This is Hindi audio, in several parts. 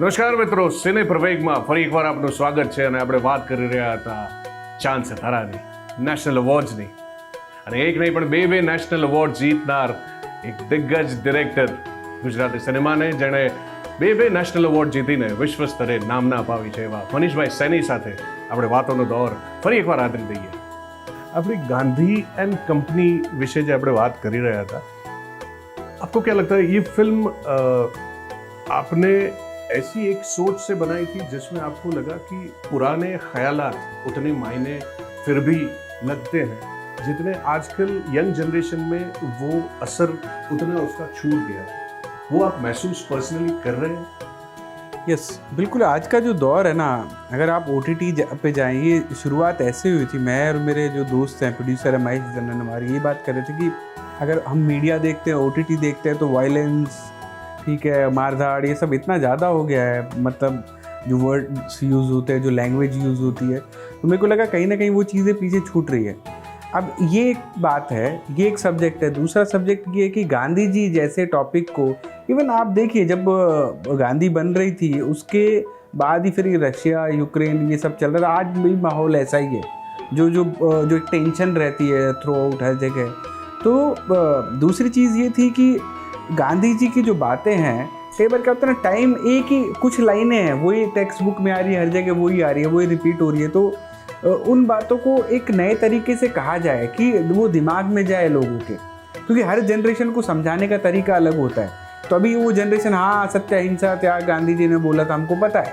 નમસ્કાર મિત્રો, સિને પ્રવેગમાં ફરી એકવાર આપનું સ્વાગત છે. અને આપણે વાત કરી રહ્યા હતા ચાંદ સિતારાની, નેશનલ એવોર્ડ્સની. અને એક નહીં પણ બે નેશનલ એવોર્ડ જીતનાર એક દિગ્ગજ ડિરેક્ટર ગુજરાતી સિનેમાને, જેણે બે નેશનલ એવોર્ડ જીતીને વિશ્વ સ્તરે નામના અપાવી છે, એવા મનીષભાઈ સૈની સાથે આપણે વાતોનો દોર ફરી એકવાર આદરી દઈએ. આપણી ગાંધી એન્ડ કંપની વિશે જે આપણે વાત કરી રહ્યા હતા, आपको क्या लगता है ये फिल्म आपने ऐसी एक सोच से बनाई थी जिसमें आपको लगा कि पुराने ख्यालात उतने मायने फिर भी लगते हैं जितने आजकल यंग जनरेशन में वो असर उतना उसका छूट गया, वो आप महसूस पर्सनली कर रहे हैं? यस, बिल्कुल. आज का जो दौर है ना, अगर आप OTT पे जाएं, ये शुरुआत ऐसे हुई थी. मैं और मेरे जो दोस्त हैं, प्रोड्यूसर है महेश जन्नन, हमारी ये बात कर रहे थे कि अगर हम मीडिया देखते हैं, OTT देखते हैं, तो वायलेंस, ठीक है, मारधाड़, ये सब इतना ज़्यादा हो गया है. मतलब जो वर्ड्स यूज़ होते हैं, जो लैंग्वेज यूज़ होती है, तो मेरे को लगा कहीं ना कहीं वो चीज़ें पीछे छूट रही है. अब ये एक बात है, ये एक सब्जेक्ट है. दूसरा सब्जेक्ट ये है कि गांधी जी जैसे टॉपिक को, इवन आप देखिए जब गांधी बन रही थी उसके बाद ही फिर ये रशिया यूक्रेन ये सब चल रहा था. आज भी माहौल ऐसा ही है, जो एक टेंशन रहती है थ्रू आउट हर जगह. तो दूसरी चीज़ ये थी कि गांधी जी की जो बातें हैं, कई बार क्या होता है ना, टाइम एक ही कुछ लाइनें हैं, वही टेक्स्ट बुक में आ रही है, हर जगह वही आ रही है, वही रिपीट हो रही है. तो उन बातों को एक नए तरीके से कहा जाए कि वो दिमाग में जाए लोगों के, क्योंकि हर जनरेशन को समझाने का तरीका अलग होता है. तो अभी वो जनरेशन, हाँ, सत्य अहिंसा त्याग गांधी जी ने बोला था, हमको पता है,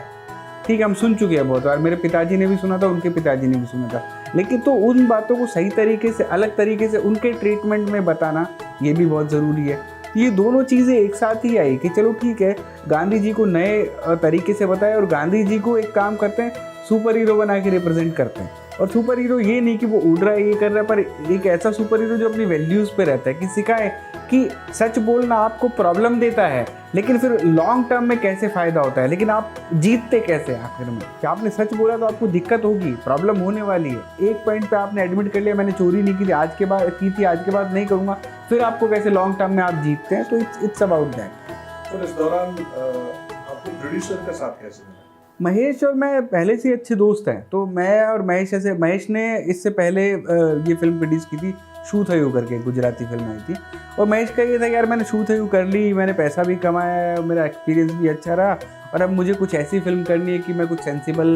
ठीक है, हम सुन चुके हैं बहुत बार. मेरे पिताजी ने भी सुना था, उनके पिताजी ने भी सुना था. लेकिन तो उन बातों को सही तरीके से, अलग तरीके से उनके ट्रीटमेंट में बताना, ये भी बहुत ज़रूरी है. ये दोनों चीज़ें एक साथ ही आई कि चलो ठीक है, गांधी जी को नए तरीके से बताए, और गांधी जी को एक काम करते हैं, सुपर हीरो बना के रिप्रेजेंट करते हैं. और सुपर हीरो ये नहीं कि वो उड़ रहा है, ये कर रहा है, पर एक ऐसा सुपर हीरो जो अपनी वैल्यूज़ पे रहता है, कि सिखाए कि सच बोलना आपको प्रॉब्लम देता है, लेकिन फिर लॉन्ग टर्म में कैसे फ़ायदा होता है, लेकिन आप जीतते कैसे आखिर में. कि आपने सच बोला तो आपको दिक्कत होगी, प्रॉब्लम होने वाली है. एक पॉइंट पे आपने एडमिट कर लिया, मैंने चोरी नहीं की थी, आज के बाद की थी, आज के बाद नहीं करूँगा, फिर आपको कैसे लॉन्ग टर्म में आप जीतते हैं. तो इट्स अबाउट दैट. और इस दौरान आपको प्रोड्यूसर का साथ कैसे मिला? महेश और मैं पहले से अच्छे दोस्त हैं. तो मैं और महेश ने इससे पहले ये फिल्म प्रोड्यूस की थी, शू थयू करके, गुजराती फिल्म आई थी. और महेश का ये था कि यार मैंने शू थयू कर ली, मैंने पैसा भी कमाया, मेरा एक्सपीरियंस भी अच्छा रहा, और अब मुझे कुछ ऐसी फिल्म करनी है कि मैं कुछ सेंसिबल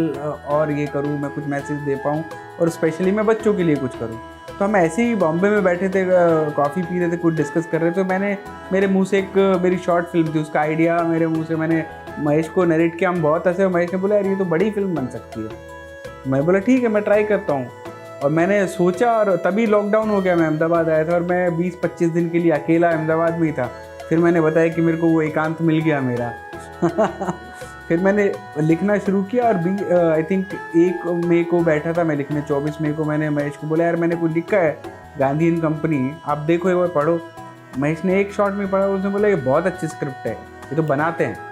और ये करूँ, मैं कुछ मैसेज दे पाऊँ, और स्पेशली मैं बच्चों के लिए कुछ करूँ. तो हम ऐसे ही बॉम्बे में बैठे थे, कॉफ़ी पी रहे थे, कुछ डिस्कस कर रहे थे. तो मेरे मुंह से मेरी शॉर्ट फिल्म थी, उसका आइडिया मेरे मुंह से मैंने महेश को नरेट किया. हम बहुत हंसे. महेश ने बोला यार ये तो बड़ी फिल्म बन सकती है. मैं बोला ठीक है, मैं ट्राई करता हूँ. और मैंने सोचा, और तभी लॉकडाउन हो गया. मैं अहमदाबाद आया था, और मैं 20-25 दिन के लिए अकेला अहमदाबाद में ही था. फिर मैंने बताया कि मेरे को वो एकांत मिल गया मेरा. फिर मैंने लिखना शुरू किया, और आई थिंक 1 मई को बैठा था मैं लिखने. 24 मई को मैंने महेश को बोला यार मैंने कुछ लिखा है, गांधी एंड कंपनी, आप देखो एक बार पढ़ो. महेश ने एक शॉट में पढ़ा, उसने बोला ये बहुत अच्छी स्क्रिप्ट है, ये तो बनाते हैं.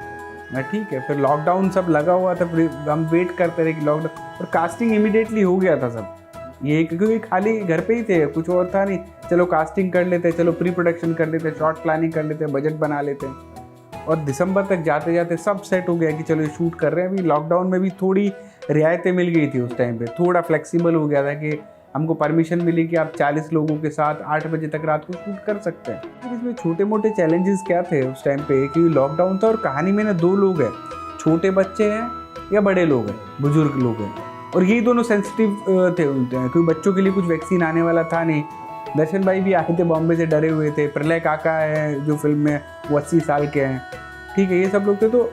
मैं ठीक है. फिर लॉकडाउन सब लगा हुआ था, फिर हम वेट करते रहे कि लॉकडाउन, और कास्टिंग इमीडिएटली हो गया था सब. ये क्योंकि खाली घर पे ही थे, कुछ और था नहीं. चलो कास्टिंग कर लेते, चलो प्री प्रोडक्शन कर लेते, शॉर्ट प्लानिंग कर लेते, बजट बना लेते. और दिसंबर तक जाते जाते सब सेट हो गया कि चलो ये शूट कर रहे हैं. अभी लॉकडाउन में भी थोड़ी रियायतें मिल गई थी उस टाइम पे, थोड़ा फ्लेक्सिबल हो गया था कि हमको परमिशन मिली कि आप 40 लोगों के साथ 8 बजे तक रात को शूट कर सकते हैं. इसमें छोटे मोटे चैलेंजेस क्या थे उस टाइम पे, कि लॉकडाउन था और कहानी में ना 2 लोग हैं, छोटे बच्चे हैं या बड़े लोग हैं, बुजुर्ग लोग हैं. और यही दोनों सेंसिटिव थे क्योंकि बच्चों के लिए कुछ वैक्सीन आने वाला था नहीं. दर्शन भाई भी आए थे बॉम्बे से, डरे हुए थे. प्रलय काका है जो फिल्म में, वो 80 साल के हैं, ठीक है, ये सब लोग थे. तो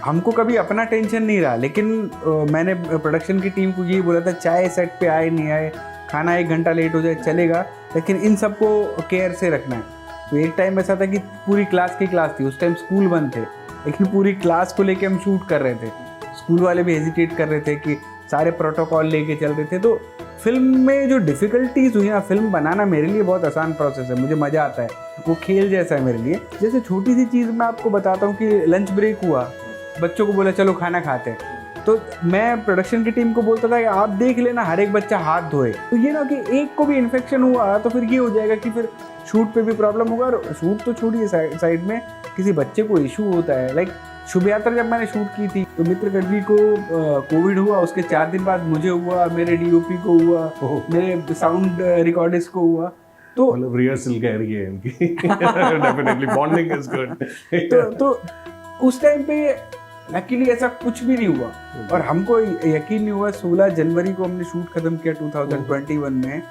हमको कभी अपना टेंशन नहीं रहा. लेकिन मैंने प्रोडक्शन की टीम को यही बोला था, चाहे सेट पे आए नहीं आए, खाना 1 घंटा लेट हो जाए चलेगा, लेकिन इन सबको केयर से रखना है. तो एक टाइम ऐसा था कि पूरी क्लास की क्लास थी, उस टाइम स्कूल बंद थे, लेकिन पूरी क्लास को लेके हम शूट कर रहे थे. स्कूल वाले भी हेजिटेट कर रहे थे कि सारे प्रोटोकॉल लेके चल रहे थे. तो फिल्म में जो डिफ़िकल्टीज हुई ना, फिल्म बनाना मेरे लिए बहुत आसान प्रोसेस है, मुझे मज़ा आता है, वो खेल जैसा है मेरे लिए. जैसे छोटी सी चीज़ मैं आपको बताता हूँ कि लंच ब्रेक हुआ, बच्चों को बोला चलो खाना खाते हैं, तो मैं प्रोडक्शन की टीम को बोलता था कि आप देख लेना हर एक बच्चा हाथ धोए. तो ये ना कि एक को भी इन्फेक्शन हुआ तो फिर ये हो जाएगा कि फिर शूट पे भी प्रॉब्लम होगा. और शूट तो छोड़िए, साइड में किसी बच्चे को इशू होता है, लाइक शुभ यात्रा जब मैंने शूट की थी तो मित्र गढ़वी को कोविड हुआ, उसके 4 दिन बाद मुझे हुआ, मेरे डीओपी को हुआ, मेरे साउंड रिकॉर्डिस्ट को हुआ। तो मतलब रिहर्सल कह रही है इनकी डेफिनेटली बॉन्डिंग इज गुड। तो उस टाइम पे लकीली ऐसा कुछ भी नहीं हुआ और हमको यकीन नहीं हुआ। 16 जनवरी को हमने शूट खत्म किया 2021 में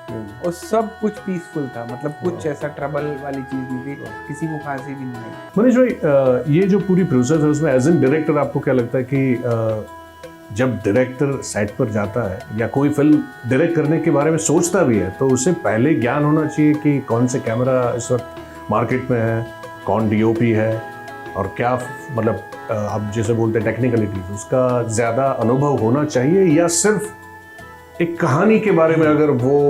और सब कुछ पीसफुल था, मतलब कुछ ऐसा ट्रबल वाली चीज नहीं थी, किसी को फांसी भी नहीं आई। मनीष भाई, ये जो पूरी प्रोसेस है उसमें एज एन डायरेक्टर आपको क्या लगता है कि जब डायरेक्टर सेट पर जाता है या कोई फिल्म डायरेक्ट करने के बारे में सोचता भी है तो उसे पहले ज्ञान होना चाहिए कि कौन से कैमरा इस वक्त मार्केट में है, कौन डीओपी है और क्या मतलब आप जैसे बोलते हैं टेक्निकलिटीज, उसका ज़्यादा अनुभव होना चाहिए या सिर्फ एक कहानी के बारे में अगर वो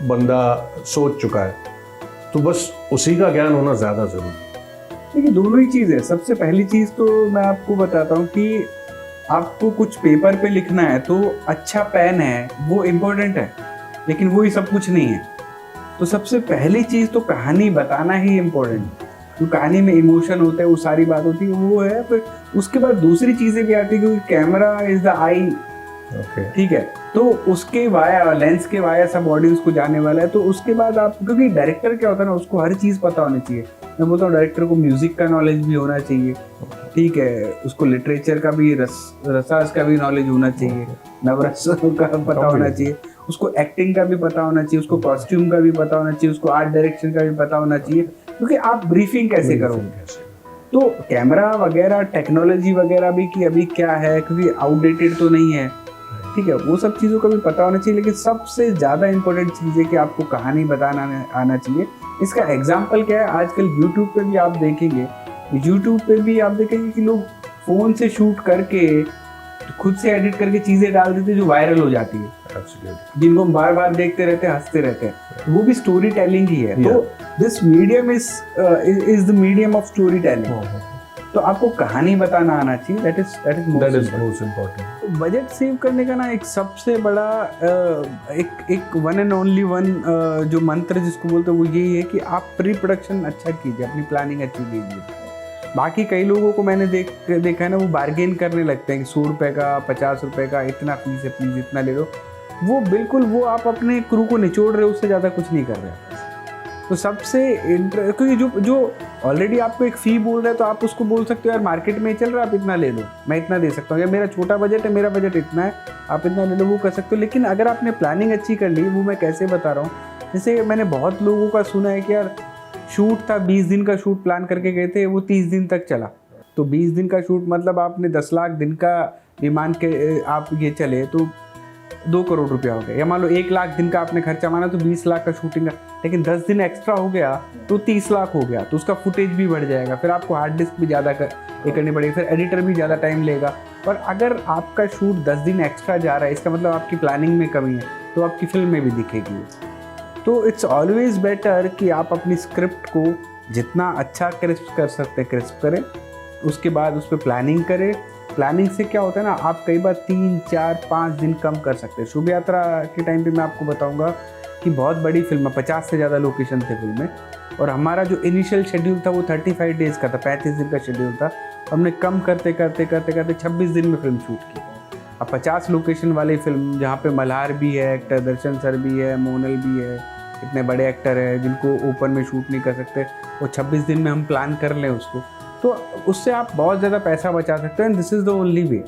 बंदा सोच चुका है तो बस उसी का ज्ञान होना ज़्यादा ज़रूरी है? देखिए दोनों ही चीज़ है। सबसे पहली चीज़ तो मैं आपको बताता हूँ कि आपको कुछ पेपर पे लिखना है तो अच्छा पेन है वो इम्पोर्टेंट है, लेकिन वो ही सब कुछ नहीं है। तो सबसे पहली चीज़ तो कहानी बताना ही इम्पोर्टेंट है। तो कहानी में इमोशन होता है, वो सारी बात होती है, वो है। फिर उसके बाद दूसरी चीज़ें भी आती है क्योंकि कैमरा इज द आई, ठीक है, तो उसके वाया लेंस के वाया सब ऑडियंस को जाने वाला है। तो उसके बाद आप, क्योंकि डायरेक्टर क्या होता है ना, उसको हर चीज़ पता होनी चाहिए। मैं बोलता हूँ डायरेक्टर को म्यूजिक का नॉलेज भी होना चाहिए, ठीक है, उसको लिटरेचर का भी रसास का भी नॉलेज होना चाहिए, नवरस का पता होना चाहिए, उसको एक्टिंग का भी पता होना चाहिए, उसको कॉस्ट्यूम का भी पता होना चाहिए, उसको आर्ट डायरेक्शन का भी पता होना चाहिए, क्योंकि आप ब्रीफिंग कैसे करोगे। तो कैमरा वगैरह टेक्नोलॉजी वगैरह भी कि अभी क्या है, क्योंकि आउटडेटेड तो नहीं है, ठीक है, वो सब चीज़ों का भी पता होना चाहिए। लेकिन सबसे ज़्यादा इंपॉर्टेंट चीज़ है कि आपको कहानी बताना आना चाहिए। इसका एग्जाम्पल क्या है, आजकल यूट्यूब पे भी आप देखेंगे, कि लोग फ़ोन से शूट करके खुद से एडिट करके चीज़ें डाल देते जो वायरल हो जाती है, जिनको हम बार बार देखते रहते हैं, हंसते रहते हैं। वो भी स्टोरी टेलिंग ही है। तो this medium is the medium of story telling. तो आपको कहानी बताना आना चाहिए, that is most important. Budget save करने का ना एक सबसे बड़ा एक वन एंड ओनली वन जो मंत्र जिसको बोलते हैं वो यही है कि आप प्री प्रोडक्शन अच्छा कीजिए, अपनी प्लानिंग अच्छी कीजिए। बाकी कई लोगों को मैंने देखा है ना, वो बार्गेन करने लगते हैं कि 100 रुपये का, 50 रुपये का, इतना फीस है, प्लीज़ इतना ले लो। वो बिल्कुल वो आप अपने क्रू को निचोड़ रहे हो, उससे ज़्यादा कुछ नहीं कर रहे। तो सबसे क्योंकि जो ऑलरेडी आपको एक फ़ी बोल रहा है तो आप उसको बोल सकते हो यार मार्केट में चल रहा है, आप इतना ले लो, मैं इतना दे सकता हूँ, या मेरा छोटा बजट है, मेरा बजट इतना है, आप इतना ले लो, वो कर सकते हो। लेकिन अगर आपने प्लानिंग अच्छी कर ली, वो मैं कैसे बता रहा हूँ, जैसे मैंने बहुत लोगों का सुना है कि यार शूट था, 20 दिन का शूट प्लान करके गए थे, वो 30 दिन तक चला। तो 20 दिन का शूट मतलब आपने 10 लाख दिन का मान के आप ये चले तो 2 करोड़ रुपया हो गया, या मान लो 1 लाख दिन का आपने खर्चा माना तो 20 लाख का शूटिंग का। लेकिन 10 दिन एक्स्ट्रा हो गया तो 30 लाख हो गया, तो उसका फुटेज भी बढ़ जाएगा, फिर आपको हार्ड डिस्क भी ज़्यादा करनी पड़ेगी, फिर एडिटर भी ज़्यादा टाइम लेगा। और अगर आपका शूट 10 दिन एक्स्ट्रा जा रहा है, इसका मतलब आपकी प्लानिंग में कमी है, तो आपकी फिल्म में भी दिखेगी। तो इट्स ऑलवेज बेटर कि आप अपनी स्क्रिप्ट को जितना अच्छा क्रिस्प कर सकते क्रिस्प करें, उसके बाद उस पर प्लानिंग करें। प्लानिंग से क्या होता है ना, आप कई बार 3, 4, 5 दिन कम कर सकते हैं। शुभ यात्रा के टाइम पे मैं आपको बताऊंगा कि बहुत बड़ी फिल्म है, 50 से ज़्यादा लोकेशन थे फिल्म में, और हमारा जो इनिशियल शेड्यूल था वो 35 डेज़ का था, 35 दिन का शेड्यूल था। हमने कम करते करते 26 दिन में फिल्म शूट की। अब 50 लोकेशन वाली फिल्म जहाँ पे मल्हार भी है एक्टर, दर्शन सर भी है, मोनल भी है, इतने बड़े एक्टर हैं जिनको ओपन में शूट नहीं कर सकते, वो 26 दिन में हम प्लान कर लें उसको, तो उससे आप बहुत ज़्यादा पैसा बचा सकते हैं। And this is the only way.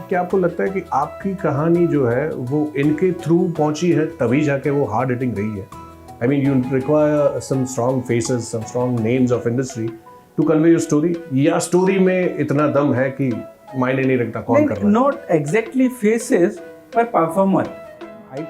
क्या आपको लगता है कि आपकी कहानी जो है वो इनके थ्रू पहुंची है तभी जाके वो हार्ड हिटिंग रही है? I mean you require some strong faces, some strong names of industry to convey your story, या स्टोरी में इतना दम है कि मायने नहीं रखता कौन कर रहा है? नॉट एग्जैक्टली फेसेस पर परफॉर्मर।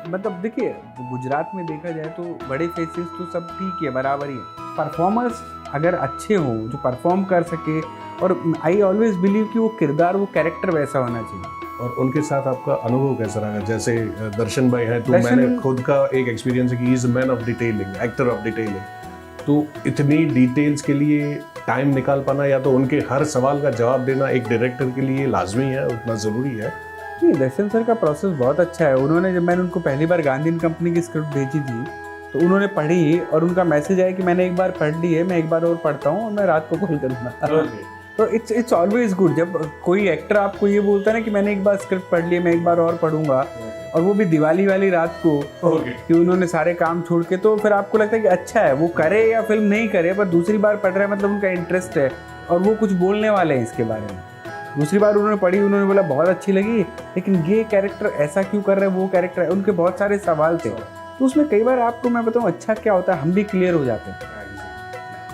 मतलब देखिए गुजरात में देखा जाए तो बड़े फेसेस तो सब ठीक है, बराबर ही है। परफॉर्मर्स अगर अच्छे हों, जो परफॉर्म कर सके, और आई ऑलवेज बिलीव कि वो किरदार, वो कैरेक्टर वैसा होना चाहिए। और उनके साथ आपका अनुभव कैसा रहा? जैसे दर्शन भाई है, तो मैंने खुद का एक एक्सपीरियंस है कि he is a man of detailing, actor of detailing. तो इतनी डिटेल्स के लिए टाइम निकाल पाना, या तो उनके हर सवाल का जवाब देना एक डायरेक्टर के लिए लाजमी है, उतना ज़रूरी है। नहीं, दर्शन सर का प्रोसेस बहुत अच्छा है। उन्होंने, जब मैंने उनको पहली बार गांधी कंपनी की स्क्रिप्ट भेजी थी तो उन्होंने पढ़ी और उनका मैसेज आया कि मैंने एक बार पढ़ ली है, मैं एक बार और पढ़ता हूँ और मैं रात को कॉल करूँगा। तो इट्स ऑलवेज गुड जब कोई एक्टर आपको ये बोलता है ना कि मैंने एक बार स्क्रिप्ट पढ़ ली, मैं एक बार और पढ़ूंगा, और वो भी दिवाली वाली रात को कि उन्होंने सारे काम छोड़ के, तो फिर आपको लगता है कि अच्छा है, वो करे या फिल्म नहीं करे, पर दूसरी बार पढ़ रहा है मतलब उनका इंटरेस्ट है और वो कुछ बोलने वाले हैं इसके बारे में। दूसरी बार उन्होंने पढ़ी, उन्होंने बोला बहुत अच्छी लगी, लेकिन ये कैरेक्टर ऐसा क्यों कर रहे हैं, वो कैरेक्टर है, उनके बहुत सारे सवाल थे। तो उसमें कई बार आपको मैं बताऊँ अच्छा क्या होता है, हम भी क्लियर हो जाते हैं।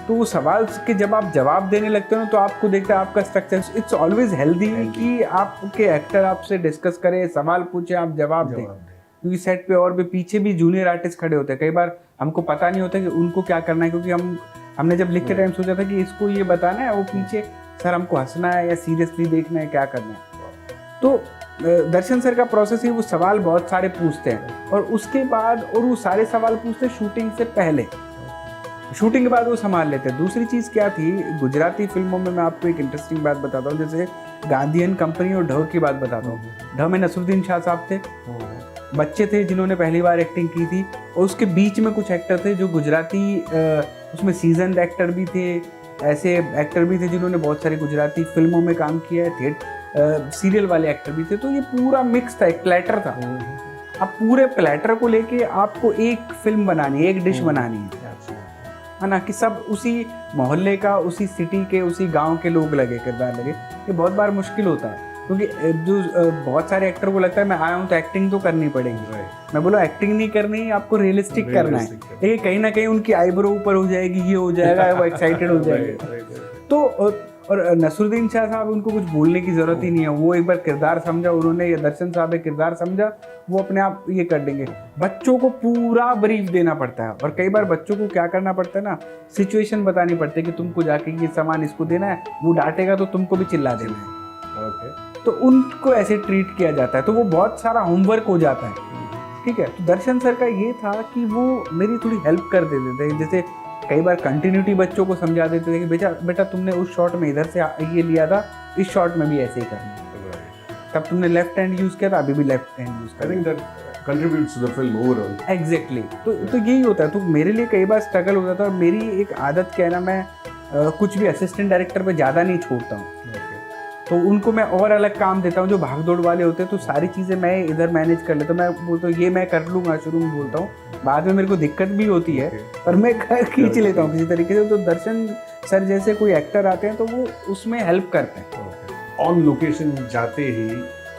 तो वो सवाल के जब आप जवाब देने लगते हो ना, तो आपको देखते हैं आपका स्ट्रक्चर, इट्स ऑलवेज हेल्दी कि आपके एक्टर आपसे डिस्कस करे, सवाल पूछे, आप जवाब दें। क्योंकि सेट पे और भी पीछे भी जूनियर आर्टिस्ट खड़े होते हैं, कई बार हमको पता नहीं होता कि उनको क्या करना है, क्योंकि हमने जब लिखते टाइम सोचा था कि इसको ये बताना है, वो पीछे सर हमको हंसना है या सीरियसली देखना है, क्या करना है। तो दर्शन सर का प्रोसेस ही, वो सवाल बहुत सारे पूछते हैं और उसके बाद, और वो सारे सवाल पूछते हैं शूटिंग से पहले, शूटिंग के बाद वो संभाल लेते हैं। दूसरी चीज़ क्या थी, गुजराती फिल्मों में मैं आपको एक इंटरेस्टिंग बात बताता हूँ, जैसे गांधीयन कंपनी और ढ की बात बताता हूँ। ढ में नसरुद्दीन शाह साहब थे, बच्चे थे जिन्होंने पहली बार एक्टिंग की थी, और उसके बीच में कुछ एक्टर थे जो गुजराती, उसमें सीजन एक्टर भी थे, ऐसे एक्टर भी थे जिन्होंने बहुत सारी गुजराती फिल्मों में काम किया है, सीरियल वाले एक्टर भी थे। तो ये पूरा मिक्स था, एक प्लेटर था। अब पूरे प्लेटर को लेके आपको एक फिल्म बनानी है, एक डिश बनानी है ना, कि सब उसी मोहल्ले का, उसी सिटी के, उसी गांव के लोग लगे, किरदार लगे। ये बहुत बार मुश्किल होता है, क्योंकि जो बहुत सारे एक्टर को लगता है मैं आया हूँ तो एक्टिंग तो करनी पड़ेगी। मैं बोला एक्टिंग नहीं करनी, आपको रियलिस्टिक करना है। लेकिन कहीं ना कहीं उनकी आईब्रो ऊपर हो जाएगी, ये हो जाएगा, वो एक्साइटेड हो जाएगा। तो और नसरुद्दीन शाह साहब, उनको कुछ बोलने की जरूरत ही नहीं है, वो एक बार किरदार समझा उन्होंने, या दर्शन साहब एक किरदार समझा, वो अपने आप ये कर देंगे। बच्चों को पूरा ब्रीफ देना पड़ता है, और कई बार बच्चों को क्या करना पड़ता है ना, सिचुएशन बतानी पड़ती है कि तुमको जाके ये सामान इसको देना है, वो डांटेगा तो तुमको भी चिल्ला देना है। तो उनको ऐसे ट्रीट किया जाता है, तो वो बहुत सारा होमवर्क हो जाता है। ठीक है, तो दर्शन सर का ये था कि वो मेरी थोड़ी हेल्प कर देते थे। जैसे कई बार कंटिन्यूटी बच्चों को समझा देते थे कि बेटा तुमने उस शॉट में इधर से ये लिया था, इस शॉट में भी ऐसे ही करना, तब तुमने लेफ्ट हैंड यूज किया था, अभी भी लेफ्ट हैंड यूज कर। I think that contributes to the film overall. Exactly, तो यही होता है। तो मेरे लिए कई बार स्ट्रगल होता था, और मेरी एक आदत क्या है ना, मैं कुछ भी असिस्टेंट डायरेक्टर पे ज़्यादा नहीं छोड़ता हूँ। तो उनको मैं और अलग काम देता हूँ, जो भाग दौड़ वाले होते हैं, तो सारी चीज़ें मैं इधर मैनेज कर लेता हूँ। मैं बोलता हूँ ये मैं कर लूँगा, शुरू में बोलता हूँ, बाद में मेरे को दिक्कत भी होती है, पर मैं खींच लेता हूँ किसी तरीके से। तो दर्शन सर जैसे कोई एक्टर आते हैं तो वो उसमें हेल्प करते हैं। ऑन लोकेशन जाते ही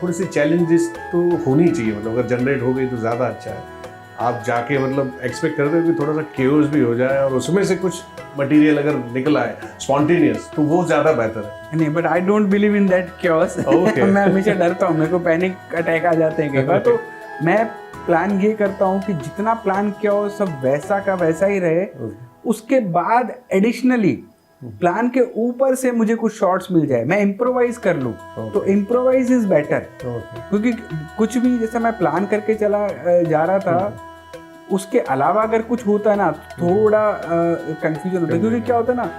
थोड़ी सी चैलेंजेस तो होनी चाहिए, मतलब अगर जनरेट हो गई तो ज़्यादा अच्छा है। आप जाके मतलब एक्सपेक्ट करते हो कि थोड़ा सा केओस भी हो जाए, और उसमें से कुछ मटेरियल अगर निकल आए स्पॉन्टेनियस, तो वो ज़्यादा बेहतर है। नहीं, but I don't believe in that chaos. मैं हमेशा डरता हूँ, मेरे को पैनिक अटैक आ जाते हैं कई बार। तो मैं प्लान ये करता हूँ कि जितना प्लान किया हो सब वैसा का वैसा ही रहे, उसके बाद एडिशनली प्लान के ऊपर से मुझे कुछ शॉट्स मिल जाए, मैं इम्प्रोवाइज कर लूँ, तो इम्प्रोवाइज इज बेटर। क्योंकि कुछ भी जैसा मैं प्लान करके चला जा रहा था, उसके अलावा अगर कुछ होता है ना, थोड़ा कंफ्यूजन होता है। क्योंकि क्या होता है ना,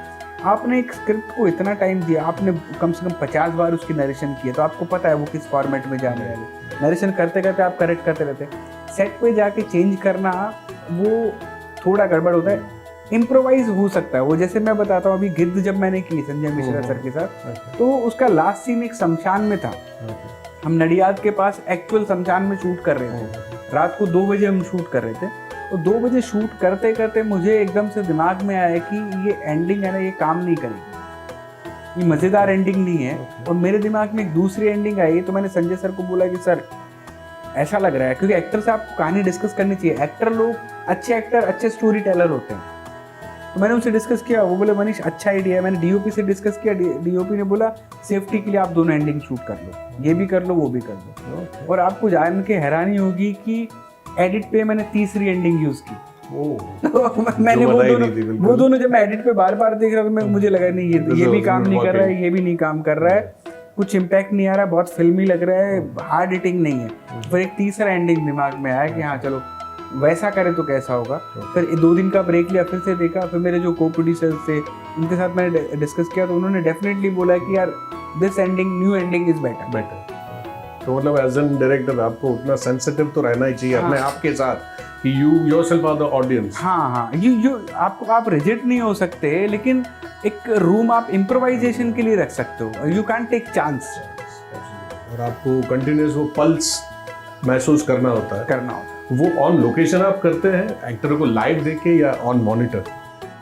आपने एक स्क्रिप्ट को इतना टाइम दिया, आपने कम से कम 50 बार उसकी नरेशन की है, तो आपको पता है वो किस फॉर्मेट में जाने वाली है। नरेशन करते करते आप करेक्ट करते रहते, सेट पे जाके चेंज करना वो थोड़ा गड़बड़ होता है। इम्प्रोवाइज हो सकता है वो, जैसे मैं बताता हूँ, अभी गिद्ध जब मैंने की संजय मिश्रा सर के साथ, तो उसका लास्ट सीन एक शमशान में था। हम नडियाद के पास एक्चुअल शमशान में शूट कर रहे थे, रात को 2 बजे हम शूट कर रहे थे। तो 2 बजे शूट करते करते मुझे एकदम से दिमाग में आया कि ये एंडिंग है ना, ये काम नहीं करेगी, ये मज़ेदार एंडिंग नहीं है। और मेरे दिमाग में एक दूसरी एंडिंग आई, तो मैंने संजय सर को बोला कि सर ऐसा लग रहा है, क्योंकि एक्टर से आपको कहानी डिस्कस करनी चाहिए। एक्टर लोग अच्छे एक्टर अच्छे स्टोरी टेलर होते हैं। तो मैंने उनसे डिस्कस किया, वो बोले मनीष अच्छा आइडिया है। मैंने डीओपी से डिस्कस किया, डीओपी ने बोला सेफ्टी के लिए आप दोनों एंडिंग शूट कर लो, ये भी कर लो वो भी कर लो। और आपको जान के हैरानी होगी कि एडिट पे मैंने तीसरी एंडिंग यूज की। तो मैंने वो दोनों जब मैं एडिट पे बार बार देख रहा था, तो मुझे लगा नहीं ये भी काम नहीं कर रहा है, ये भी नहीं काम कर रहा है, कुछ इम्पैक्ट नहीं आ रहा है, बहुत फिल्मी लग रहा है, हार्ड हिटिंग नहीं है। फिर एक तीसरा एंडिंग दिमाग में आया कि हाँ चलो वैसा करे तो कैसा होगा। फिर 2 दिन का ब्रेक लिया, फिर से देखा, फिर मेरे जो को प्रोड्यूसर्स थे उनके साथ मैंने डिस्कस किया, तो उन्होंने डेफिनेटली बोला कि यार this ending, new ending is better. तो मतलब एज एन डायरेक्टर आपको उतना सेंसिटिव तो रहना ही चाहिए अपने आप के साथ कि you yourself are the audience. हाँ, यू आप रिजिड नहीं हो सकते, लेकिन एक रूम आप इम्प्रोवाइजेशन के लिए रख सकते हो। यू कैन टेक चांस, और आपको कंटिन्यूस वो पल्स महसूस करना होता है। वो ऑन लोकेशन आप करते हैं एक्टर को लाइव देख के या ऑन मॉनिटर?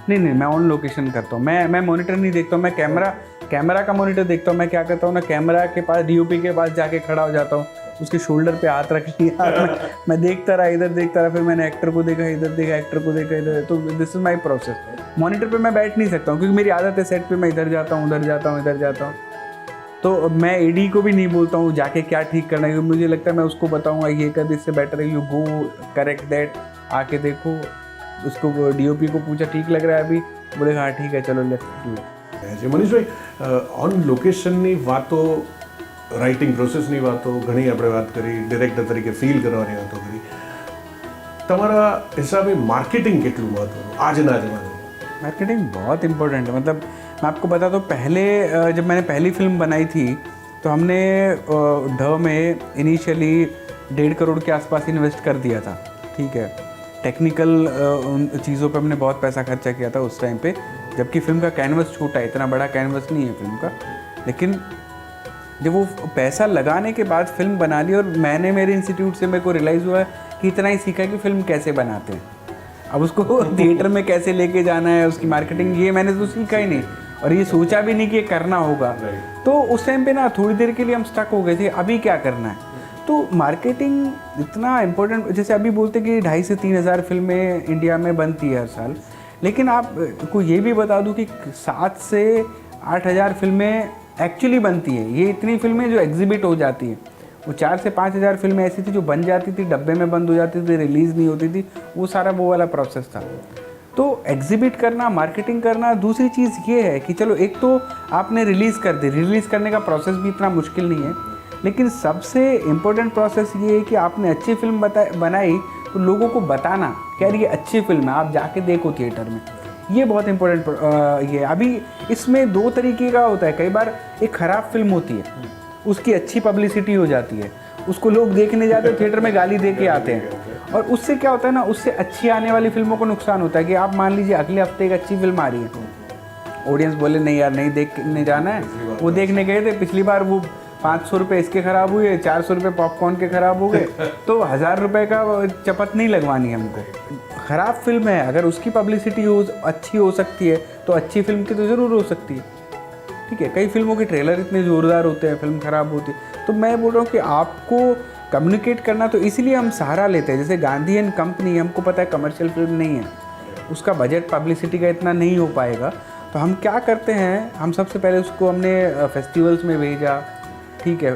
नहीं, मैं ऑन लोकेशन करता हूँ। मैं मॉनिटर नहीं देखता हूँ, मैं कैमरा का मॉनिटर देखता हूँ। मैं क्या करता हूँ ना, कैमरा के पास डीओपी के पास जाके खड़ा हो जाता हूँ, उसके शोल्डर पे हाथ रख लिया, मैं देखता रहा, इधर देखता रहा, फिर मैंने एक्टर को देखा, इधर देखा, एक्टर को देखा, इधर। तो this is my process. Monitor पे मैं बैठ नहीं सकता हूँ क्योंकि मेरी आदत है सेट पे मैं इधर जाता हूँ, उधर जाता हूँ, इधर जाता हूँ। तो मैं एडी को भी नहीं बोलता हूँ जाके क्या ठीक करना है, क्योंकि मुझे लगता है मैं उसको बताऊँगा ये कर, इससे बेटर है यू गो करेक्ट दैट, आके देखो। उसको डीओपी को पूछा ठीक लग रहा है अभी, बोले हाँ ठीक है चलो लेट्स डू। मनीष भाई, ऑन લોકેશનની વાતો, રાઇટિંગ પ્રોસેસની વાતો ઘણી આપણે વાત કરી, ડિરેક્ટર તરીકે ફીલ કરવાની વાતો કરી, તમારા હિસાબે માર્કેટિંગ કેટલું મહત્વનું આજના જમાનામાં? मार्केटिंग बहुत इम्पोर्टेंट है। मतलब मैं आपको बता दूँ, पहले जब मैंने पहली फिल्म बनाई थी तो हमने ढ में इनिशियली 1.5 करोड़ के आसपास इन्वेस्ट कर दिया था। ठीक है, टेक्निकल उन चीज़ों पे हमने बहुत पैसा खर्चा किया था उस टाइम पे, जबकि फिल्म का कैनवस छोटा है, इतना बड़ा कैनवस नहीं है फिल्म का। लेकिन जब वो पैसा लगाने के बाद फिल्म बना ली, और मैंने मेरे इंस्टीट्यूट से मेरे को रियलाइज़ हुआ कि इतना ही सीखा कि फिल्म कैसे बनाते हैं, अब उसको थिएटर में कैसे लेके जाना है, उसकी मार्केटिंग, ये मैंने तो सीखा ही नहीं, और ये सोचा भी नहीं कि ये करना होगा। तो उस टाइम पे ना थोड़ी देर के लिए हम स्टक हो गए थे, अभी क्या करना है। तो मार्केटिंग इतना इम्पोर्टेंट, जैसे अभी बोलते कि 2,500 से 3,000 फिल्में इंडिया में बनती है हर साल, लेकिन आपको ये भी बता दूं कि 7 से 8,000 फिल्में एक्चुअली बनती है। ये इतनी फिल्में जो एग्जिबिट हो जाती हैं, वो 4 से 5,000 फिल्में ऐसी थी जो बन जाती थी, डब्बे में बंद हो जाती थी, रिलीज़ नहीं होती थी, वो सारा वो वाला प्रोसेस था। तो एग्जिबिट करना, मार्केटिंग करना। दूसरी चीज़ ये है कि चलो एक तो आपने रिलीज़ कर दी, रिलीज़ करने का प्रोसेस भी इतना मुश्किल नहीं है, लेकिन सबसे इम्पोर्टेंट प्रोसेस ये है कि आपने अच्छी फिल्म बनाई तो लोगों को बताना कि यार ये अच्छी फिल्म है, आप जाके देखो थिएटर में। ये बहुत इम्पोर्टेंट ये अभी इसमें 2 तरीके का होता है। कई बार एक ख़राब फिल्म होती है, उसकी अच्छी पब्लिसिटी हो जाती है, उसको लोग देखने जाते हैं, थिएटर में गाली दे के आते हैं, और उससे क्या होता है ना, उससे अच्छी आने वाली फिल्मों को नुकसान होता है। कि आप मान लीजिए अगले हफ्ते एक अच्छी फिल्म आ रही है, ऑडियंस बोले नहीं यार नहीं देखने जाना है, वो देखने गए थे, पिछली बार वो 500 रुपये इसके ख़राब हुए, 400 रुपये पॉपकॉर्न के ख़राब हो गए, तो 1,000 रुपये का चपत नहीं लगवानी है हमको। ख़राब फिल्म है, अगर उसकी पब्लिसिटी अच्छी हो सकती है तो अच्छी फिल्म की तो ज़रूर हो सकती है। ठीक है, कई फिल्मों के ट्रेलर इतने ज़ोरदार होते हैं, फिल्म ख़राब होती है। तो मैं बोल रहा हूँ कि आपको कम्युनिकेट करना, तो इसीलिए हम सहारा लेते हैं। जैसे गांधी एंड कंपनी, हमको पता है कमर्शियल फिल्म नहीं है, उसका बजट पब्लिसिटी का इतना नहीं हो पाएगा, तो हम क्या करते हैं, हम सबसे पहले उसको हमने फेस्टिवल्स में भेजा। ठीक है,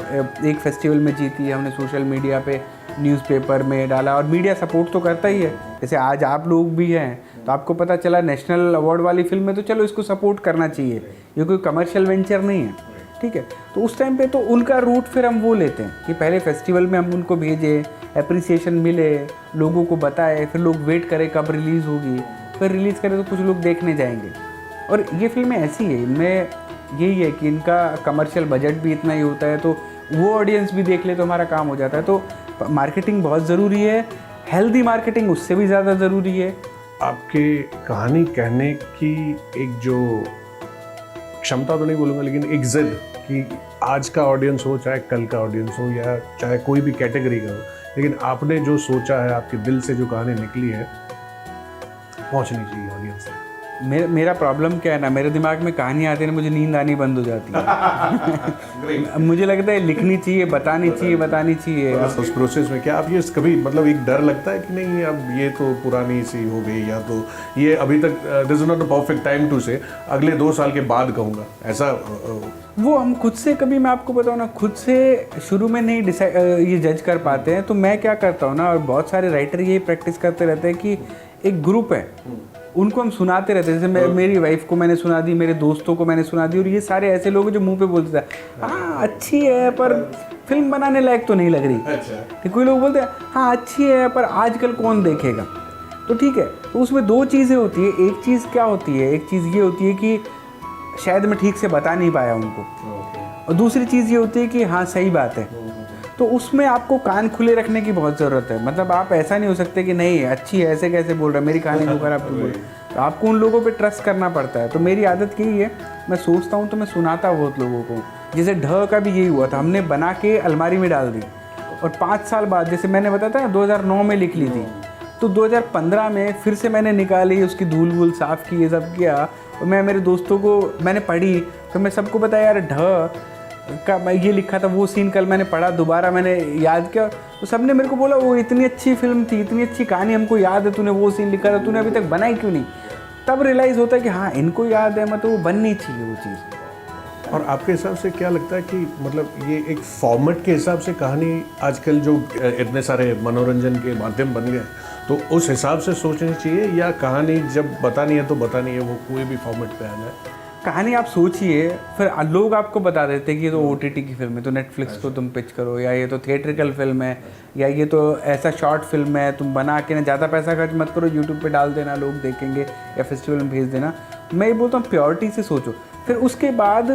एक फेस्टिवल में जीती, हमने सोशल मीडिया पे, न्यूज़पेपर में डाला, और मीडिया सपोर्ट तो करता ही है। जैसे आज आप लोग भी हैं तो आपको पता चला नेशनल अवार्ड वाली फिल्म है, तो चलो इसको सपोर्ट करना चाहिए, ये कोई कमर्शियल वेंचर नहीं है। ठीक है, तो उस टाइम पे तो उनका रूट फिर हम वो लेते हैं कि पहले फेस्टिवल में हम उनको भेजें, अप्रिसिएशन मिले, लोगों को बताए, फिर लोग वेट करें कब रिलीज़ होगी, फिर रिलीज़ करें तो कुछ लोग देखने जाएंगे। और ये फिल्में ऐसी है, इनमें यही है कि इनका कमर्शियल बजट भी इतना ही होता है, तो वो ऑडियंस भी देख ले तो हमारा काम हो जाता है। तो मार्केटिंग बहुत ज़रूरी है, हेल्दी मार्केटिंग उससे भी ज़्यादा ज़रूरी है। आपके कहानी कहने की एक जो क्षमता तो नहीं बोलूँगा, लेकिन एक जिद कि आज का ऑडियंस हो चाहे कल का ऑडियंस हो या चाहे कोई भी कैटेगरी का हो, लेकिन आपने जो सोचा है, आपके दिल से जो कहानी निकली है, पहुँचनी चाहिए ऑडियंस तक। मेरा प्रॉब्लम क्या है ना, मेरे दिमाग में कहानी आती है ना, मुझे नींद आनी बंद हो जाती है। मुझे लगता है लिखनी चाहिए, बतानी चाहिए। उस प्रोसेस में क्या आप ये कभी मतलब एक डर लगता है कि नहीं अब ये तो पुरानी सी हो गई, या तो ये अभी तक this is not the perfect time to say, अगले 2 साल के बाद कहूँगा, ऐसा? वो हम खुद से, कभी मैं आपको बताऊँ ना, खुद से शुरू में नहीं ये जज कर पाते हैं। तो मैं क्या करता हूँ ना, और बहुत सारे राइटर यही प्रैक्टिस करते रहते हैं कि एक ग्रुप है, उनको हम सुनाते रहते हैं। जैसे मेरी वाइफ को मैंने सुना दी, मेरे दोस्तों को मैंने सुना दी, और ये सारे ऐसे लोग हैं जो मुंह पे बोलते थे हाँ अच्छी है पर फिल्म बनाने लायक तो नहीं लग रही। अच्छा। कोई लोग बोलते हैं हाँ अच्छी है पर आजकल कौन देखेगा। तो ठीक है, तो उसमें 2 चीज़ें होती है। एक चीज़ क्या होती है, एक चीज़ ये होती है कि शायद मैं ठीक से बता नहीं पाया उनको, और दूसरी चीज़ ये होती है कि हाँ सही बात है। तो उसमें आपको कान खुले रखने की बहुत ज़रूरत है। मतलब आप ऐसा नहीं हो सकते कि नहीं अच्छी है ऐसे कैसे बोल रहा है, मेरी कहानी को खराब क्यों बोल रहा है। तो आपको उन लोगों पे ट्रस्ट करना पड़ता है। तो मेरी आदत यही है, मैं सोचता हूँ तो मैं सुनाता बहुत लोगों को। जैसे ढ का भी यही हुआ था, हमने बना के अलमारी में डाल दी और 5 साल बाद, जैसे मैंने बताया था 2009 में लिख ली थी, तो 2015 में फिर से मैंने निकाली, उसकी धूल वूल साफ़ की, ये सब किया और मैं मेरे दोस्तों को मैंने पढ़ी तो मैं सबको बताया यार ढ का मैं ये लिखा था, वो सीन कल मैंने पढ़ा, दोबारा मैंने याद किया तो सबने मेरे को बोला वो इतनी अच्छी फिल्म थी, इतनी अच्छी कहानी, हमको याद है, तूने वो सीन लिखा था, तूने अभी तक बनाई क्यों नहीं। तब रियलाइज़ होता है कि हाँ इनको याद है, मतलब वो बननी चाहिए वो चीज़। और आपके हिसाब से क्या लगता है कि मतलब ये एक फॉर्मेट के हिसाब से कहानी आजकल जो इतने सारे मनोरंजन के माध्यम बन गए, तो उस हिसाब से सोचनी चाहिए या कहानी जब बतानी है तो बतानी है, वो कोई भी फॉर्मेट पे आ जाए? कहानी आप सोचिए, फिर लोग आपको बता देते हैं कि ये तो OTT की फिल्म है तो नेटफ्लिक्स को तुम पिच करो, या ये तो थिएट्रिकल फिल्म है, या ये तो ऐसा शॉर्ट फिल्म है, तुम बना के ना ज़्यादा पैसा खर्च मत करो, यूट्यूब पे डाल देना, लोग देखेंगे, या फेस्टिवल में भेज देना। मैं ये बोलता हूँ प्योरिटी से सोचो। फिर उसके बाद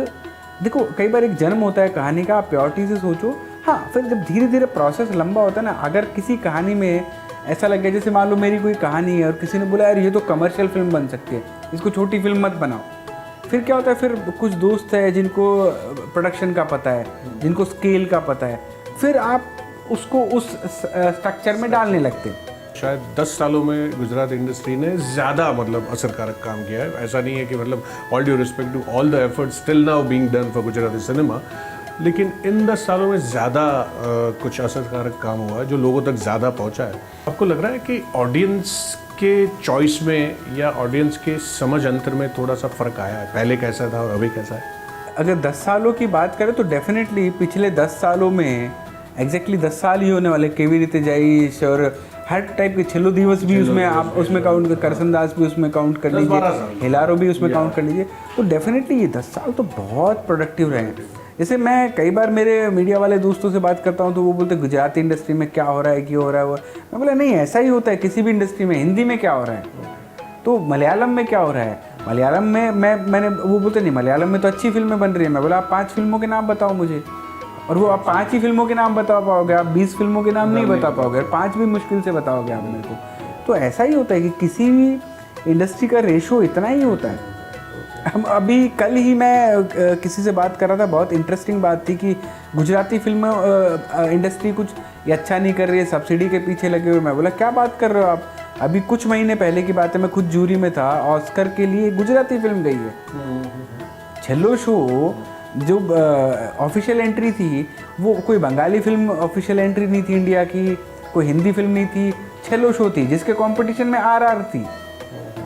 देखो कई बार एक जन्म होता है कहानी का, आप प्योरिटी से सोचो। हाँ, फिर जब धीरे धीरे प्रोसेस लंबा होता है ना, अगर किसी कहानी में ऐसा लग गया, जैसे मान लो मेरी कोई कहानी है और किसी ने बोला यार ये तो कमर्शियल फिल्म बन सकती है, इसको छोटी फिल्म मत बनाओ, फिर क्या होता है, फिर कुछ दोस्त है जिनको प्रोडक्शन का पता है, जिनको स्केल का पता है, फिर आप उसको उस स्ट्रक्चर में डालने लगते हैं। शायद 10 सालों में गुजरात इंडस्ट्री ने ज़्यादा मतलब असरकारक काम किया है। ऐसा नहीं है कि मतलब all due respect to all the efforts still now being done for Gujarati cinema, लेकिन इन 10 सालों में ज़्यादा कुछ असरकारक काम हुआ है जो लोगों तक ज़्यादा पहुंचा है। आपको लग रहा है कि ऑडियंस के चॉइस में या ऑडियंस के समझ अंतर में थोड़ा सा फ़र्क आया है? पहले कैसा था और अभी कैसा है? अगर 10 सालों की बात करें तो डेफिनेटली पिछले 10 सालों में एग्जैक्टली 10 साल ही होने वाले, केवी रितेजाइश और हर टाइप के, छेल्लो दिवस भी उसमें आप उसमें काउंट कर, करसनदास भी उसमें काउंट कर लीजिए, हिलारो भी उसमें काउंट कर लीजिए, तो डेफिनेटली ये 10 साल तो बहुत प्रोडक्टिव रहे हैं। जैसे मैं कई बार मेरे मीडिया वाले दोस्तों से बात करता हूँ तो वो बोलते गुजराती इंडस्ट्री में क्या हो रहा है, क्यों हो रहा है वो। मैं बोला नहीं, ऐसा ही होता है किसी भी इंडस्ट्री में। हिंदी में क्या हो रहा है तो मलयालम में क्या हो रहा है, मलयालम में मैंने वो बोलते नहीं मलयालम में तो अच्छी फिल्में बन रही है। मैं बोला आप 5 फिल्मों के नाम बताओ मुझे, और वो आप 5 ही फिल्मों के नाम बता पाओगे, आप 20 फिल्मों के नाम नहीं बता पाओगे, 5 भी मुश्किल से बताओगे आप मेरे को। तो ऐसा ही होता है कि किसी भी इंडस्ट्री का रेशो इतना ही होता है। हम अभी कल ही मैं किसी से बात कर रहा था, बहुत इंटरेस्टिंग बात थी कि गुजराती फिल्म इंडस्ट्री कुछ अच्छा नहीं कर रही है, सब्सिडी के पीछे लगे हुए। मैं बोला क्या बात कर रहे हो आप, अभी कुछ महीने पहले की बात है, मैं खुद जूरी में था, ऑस्कर के लिए गुजराती फिल्म गई है। छेल्लो शो जो ऑफिशियल एंट्री थी वो कोई बंगाली फिल्म ऑफिशियल एंट्री नहीं थी इंडिया की, कोई हिंदी फिल्म नहीं थी, छेल्लो शो थी जिसके कंपटीशन में RRR थी।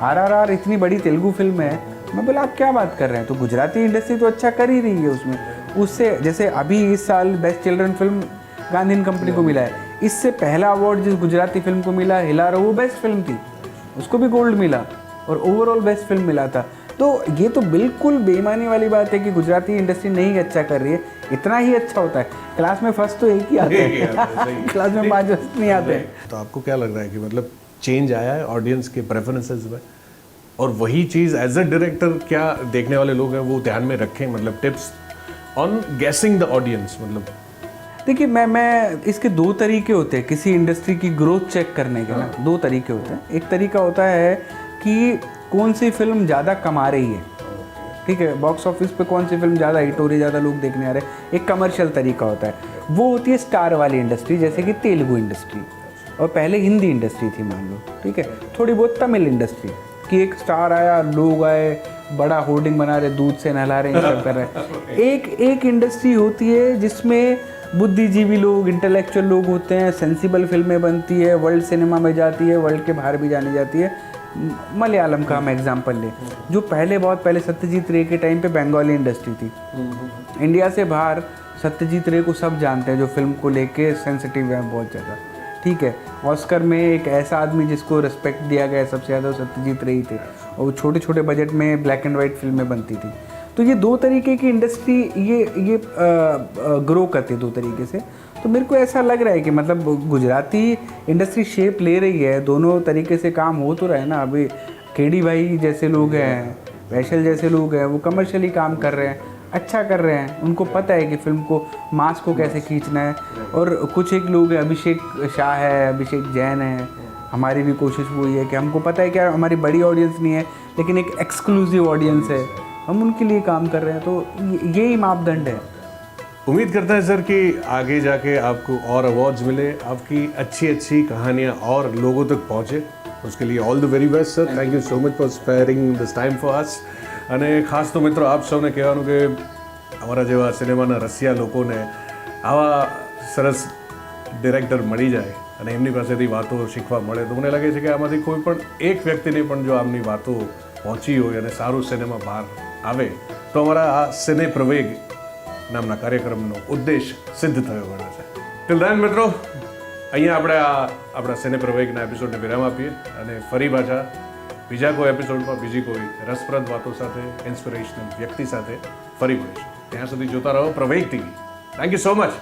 RRR इतनी बड़ी तेलुगु फिल्म है। मैं बोला आप क्या बात कर रहे हैं, तो गुजराती इंडस्ट्री तो अच्छा कर ही रही है उसमें। उससे जैसे अभी इस साल best children film Gandhi company को मिला है, इससे पहला अवार्ड जिस गुजराती फिल्म को मिला हिलारो, वो बेस्ट फिल्म थी, उसको भी गोल्ड मिला और ओवरऑल बेस्ट फिल्म मिला था। तो ये तो बिल्कुल बेईमानी वाली बात है कि गुजराती इंडस्ट्री नहीं अच्छा कर रही है, इतना ही अच्छा होता है। क्लास में फर्स्ट तो एक ही आते हैं क्लास में 5 फर्स्ट नहीं आते। तो आपको क्या लग रहा है कि मतलब चेंज आया है ऑडियंस के प्रेफरेंसेस में, और वही चीज़ एज अ डायरेक्टर क्या देखने वाले लोग हैं वो ध्यान में रखें, मतलब टिप्स ऑन गेसिंग द ऑडियंस? मतलब देखिए मैं इसके 2 तरीके होते हैं किसी इंडस्ट्री की ग्रोथ चेक करने के ना। 2 तरीके होते हैं। एक तरीका होता है कि कौन सी फिल्म ज़्यादा कमा रही है, ठीक है, बॉक्स ऑफिस पे कौन सी फिल्म ज़्यादा हिट हो रही है, ज़्यादा लोग देखने आ रहे हैं। एक कमर्शियल तरीका होता है, वो होती है स्टार वाली इंडस्ट्री, जैसे कि तेलुगु इंडस्ट्री, और पहले हिंदी इंडस्ट्री थी मान लो, ठीक है, थोड़ी बहुत तमिल इंडस्ट्री कि एक स्टार आया, लोग आए, बड़ा होर्डिंग बना रहे, दूध से नहला रहे, सब कर रहे हैं। एक इंडस्ट्री होती है जिसमें बुद्धिजीवी लोग, इंटेलेक्चुअल लोग होते हैं, सेंसिबल फिल्में बनती है, वर्ल्ड सिनेमा में जाती है, वर्ल्ड के बाहर भी जाने जाती है। मलयालम का हम एग्जांपल लें, जो बहुत पहले सत्यजीत रे के टाइम पे बंगाली इंडस्ट्री थी। इंडिया से बाहर सत्यजीत रे को सब जानते हैं, जो फिल्म को लेके सेंसिटिव है बहुत ज़्यादा, ठीक है। ऑस्कर में एक ऐसा आदमी जिसको रिस्पेक्ट दिया गया सबसे ज़्यादा सत्यजीत रे ही थे, और छोटे छोटे बजट में ब्लैक एंड वाइट फिल्में बनती थी। तो ये 2 तरीके की इंडस्ट्री ये ग्रो करती है 2 तरीके से। तो मेरे को ऐसा लग रहा है कि मतलब गुजराती इंडस्ट्री शेप ले रही है, दोनों तरीके से काम हो तो रहा है ना। अभी केडी भाई जैसे लोग हैं, वैशल जैसे लोग हैं, वो कमर्शियली काम कर रहे हैं। अच्छा कर रहे हैं, उनको पता है कि फिल्म को मास को कैसे खींचना है। और कुछ एक लोग हैं, अभिषेक शाह है, अभिषेक जैन है, हमारी भी कोशिश वही है कि हमको पता है कि हमारी बड़ी ऑडियंस नहीं है लेकिन एक एक्सक्लूसिव ऑडियंस है, हम उनके लिए काम कर रहे हैं। तो यही मापदंड है। उम्मीद करता है सर कि आगे जाके आपको और अवार्ड्स मिले, आपकी अच्छी अच्छी कहानियाँ और लोगों तक पहुँचे, उसके लिए all the very best sir. Thank you so much for sparing this time for us. અને ખાસ તો મિત્રો આપ સૌને કહેવાનું કે અમારા જેવા સિનેમાના રસિયા લોકોને આવા સરસ ડિરેક્ટર મળી જાય અને એમની પાસેથી વાતો શીખવા મળે તો મને લાગે છે કે આમાંથી કોઈ પણ એક વ્યક્તિને પણ જો આમની વાતો પહોંચી હોય અને સારું સિનેમા બહાર આવે તો અમારા આ સિને પ્રવેગ નામના કાર્યક્રમનો ઉદ્દેશ સિદ્ધ થયો ગણો છે. ટિલ ધેન મિત્રો અહીંયા આપણે આપણા સિને પ્રવેગના એપિસોડને વિરામ આપીએ અને ફરી પાછા બીજા કોઈ એપિસોડમાં બીજી કોઈ રસપ્રદ વાતો સાથે ઇન્સ્પિરેશનલ વ્યક્તિ સાથે ફરી મળીશું. ત્યાં સુધી જોતા રહો પ્રવેગ TV. Thank you so much.